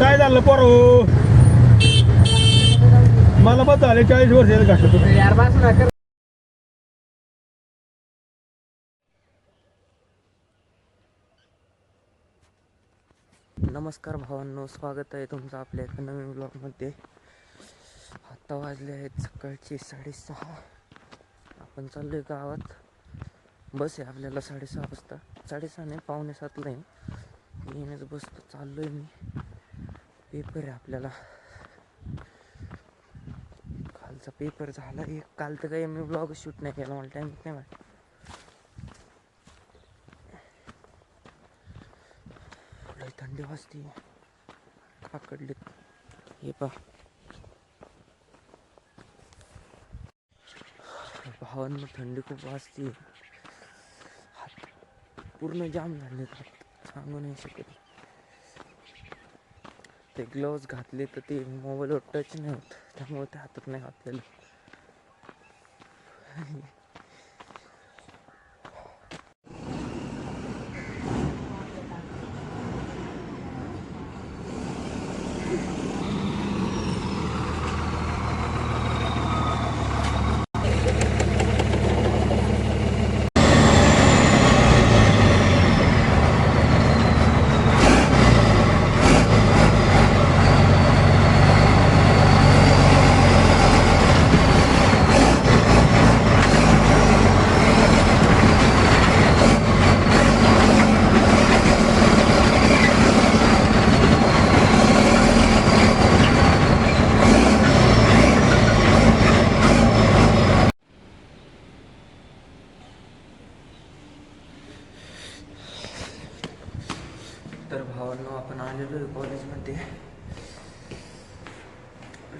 काय झालं पोरो? मला पण झाले 40 वर्ष घासत यार बस ना कर. नमस्कार भावांनो, स्वागत आहे तुमचं आपल्या एका नवीन ब्लॉगमध्ये. आत्ता वाजले आहेत सकाळची 6:30. आपण चाललोय गावात. बस आहे आपल्याला 6:30 वाजता. 6:30 नाही, 6:45 आहे. नेहमीच बसतो, चाललोय मी. पेपर आहे आपल्याला. कालचा पेपर झाला एक. काल तर काही मी ब्लॉग शूट नाही केला, मला टाइम नाही वाटत. लई थंडी वाजते. काकडले हे पा भावांना, थंडी खूप वाजते. हात पूर्ण जाम झाले, सांगू नाही शकत. ते ग्लोव्ज घातले तर ते मोबाईलवर टच नाही होत, त्यामुळे ते हातात नाही घातलेलं. तर भावांनो, आपण आलेलो आहे कॉलेजमध्ये.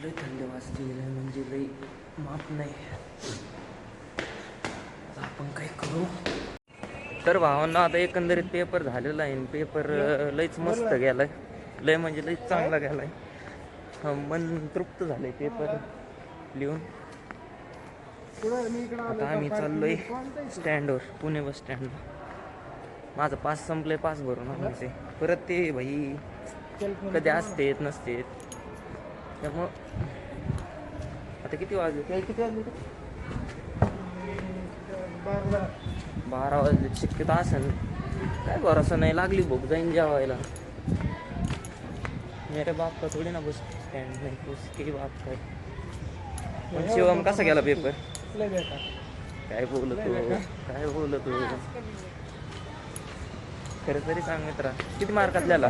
लई थंडी वाजते, म्हणजे लई माप नाही. आता आपण काय करू? तर भावांनो, आता एकंदरीत पेपर झालेला आहे. पेपर लईच मस्त गेलाय, लय म्हणजे लईच चांगला गेलाय. मन तृप्त झालंय पेपर लिहून. आता आम्ही चाललोय स्टँडवर, पुणे बस स्टँडला. माझं पास संपलंय, पास भरून आणायचे. परत ते भाई कधी असतेत नसतेत, त्यामुळं आता किती वाजले? 12 वाजले. शक्यता असेल, काय भरोसा नाही. लागली भूक, जाईन जेवायला. मेरे बाप का थोडी ना बस स्टँड नाही, उसके बाप का. पण शिवम कसा गेला पेपर? काय बोलतो खरं तरी सांग मित्रा, किती मार्कात लिहिला?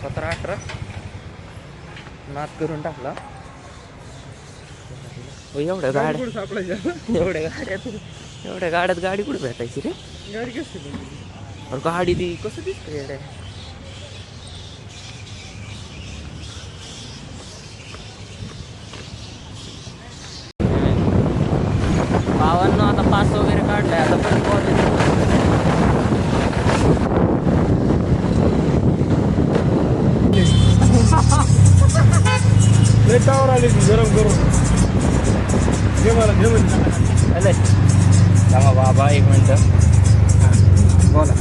17-18 नाद करून टाकला. एवढ्या गाड्यात गाडी कुठे भेटायची रे? गाडी ती कसं दिसते? भावांनो, आता पास वगैरे काढलाय. आता पण कॉलेज टावर आले गरम करून घे मला घे. सांगा बाबा, एक मिनटं बोला.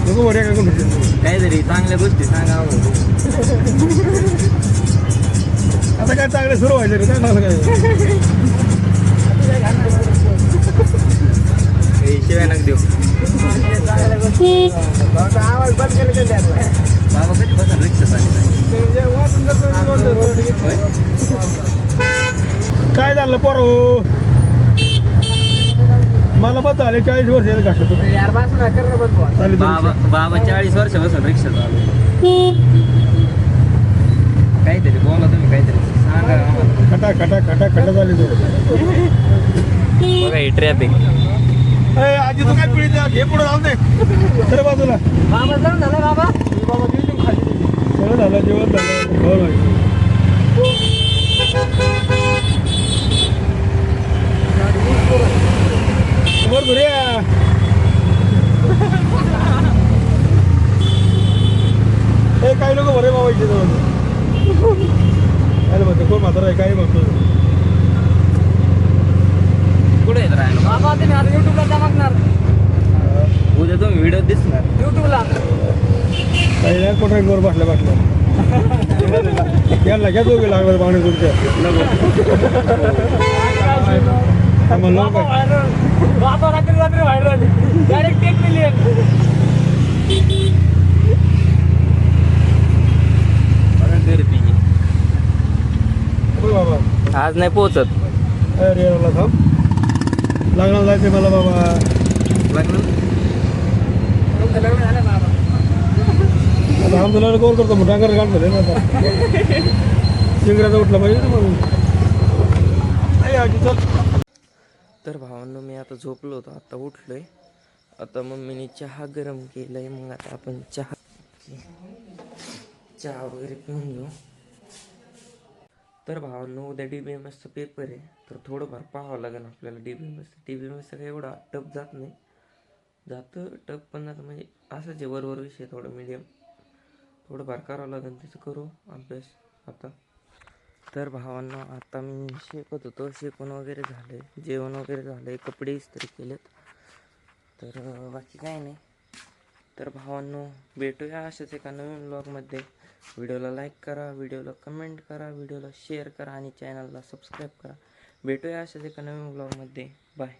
नको बऱ्या काहीतरी चांगल्या गोष्टी सांगा. आता काय चांगलं सुरू व्हायचं रे? काय झालं काय? शिवाय नका देऊ. आवाज बंद केला. बाबा कधी बसा रिक्षा काय झालं पोरो? मला पण झाले 40 वर्ष घासत. यार बस ना कर ना. बाबा 40 वर्षापासून रिक्षा चालू. काहीतरी बोला तुम्ही, काहीतरी सांगा. खटा झाली बघा ही ट्रॅफिक. आजी तू काय पिढी घे पुढे जाऊ दे. खरं बाजूला बाबा जाऊन झालं. बाबा खाली सगळं झालं, जेवण झालं. बरोबर हे काही लोक बरे बाबायचे काय म्हणतो, कोण म्हातारा आहे काय म्हणतो. कुठे येत राहिलो बाबा? तुम्ही आता युट्यूबला चमकणार. उद्या तुम्ही व्हिडिओ दिसणार युट्यूबला काही नाही कोटऱ्यांवर बसल्या याला घ्या दोघे लागलं पाहुणे तुमच्या आम्हाला नको काय. बाबा रात्री रात्री व्हायरल डायरेक्ट 1 मिलियन गर्दी होय बाबा आज नाही पोहोचत अरे याला थांब लग्नाला जायचं मला बाबा तुमचं लग्न झालं बाबा आता आमचं लग्न कोण करतो मग डांगर काढतो ना आता चिंगऱ्याचा उठला पाहिजे ना मग नाही आजी चल. तर भावांनो मी आता झोपलो होतो आता उठलोय आता मम्मीने चहा गरम केलाय मग आता आपण चहा वगैरे पिऊन घेऊ. तर भावांनो उद्या DBMS पेपर आहे तर थोडंफार पाहावं लागेल आपल्याला DBMS काही एवढा टफ जात नाही जातं टफ पण जातं म्हणजे असंच आहे वरवर विषय थोडं मीडियम थोडंफार करावं लागेल त्याचं करू अभ्यास आता. तर भावांनो आता मी शिकत होतो शिकून वगैरे झाले जेवण वगैरे झालं कपडे इस्त्री केलेत तर बाकी काही नाही. तर भावांनो भेटूया अशाच एका नवीन व्लॉगमध्ये. व्हिडिओला लाईक करा व्हिडिओला कमेंट करा व्हिडिओला शेअर करा आणि चॅनलला सबस्क्राईब करा. भेटूया अशाच एका नवीन व्लॉगमध्ये. बाय.